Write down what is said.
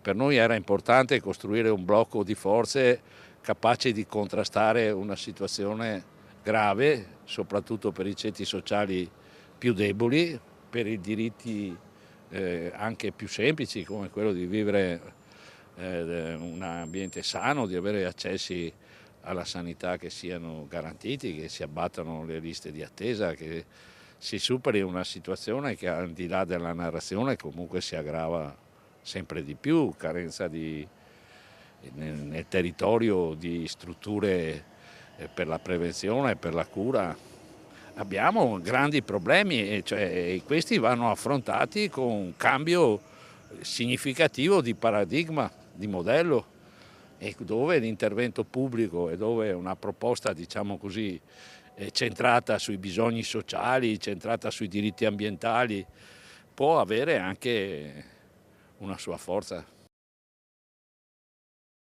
per noi era importante costruire un blocco di forze capaci di contrastare una situazione grave, soprattutto per i ceti sociali più deboli, per i diritti anche più semplici come quello di vivere un ambiente sano, di avere accessi alla sanità che siano garantiti, che si abbattano le liste di attesa, che si superi una situazione che al di là della narrazione comunque si aggrava sempre di più, carenza nel territorio di strutture per la prevenzione e per la cura. Abbiamo grandi problemi e questi vanno affrontati con un cambio significativo di paradigma, di modello, e dove l'intervento pubblico e dove una proposta, diciamo così, centrata sui bisogni sociali, centrata sui diritti ambientali, può avere anche una sua forza.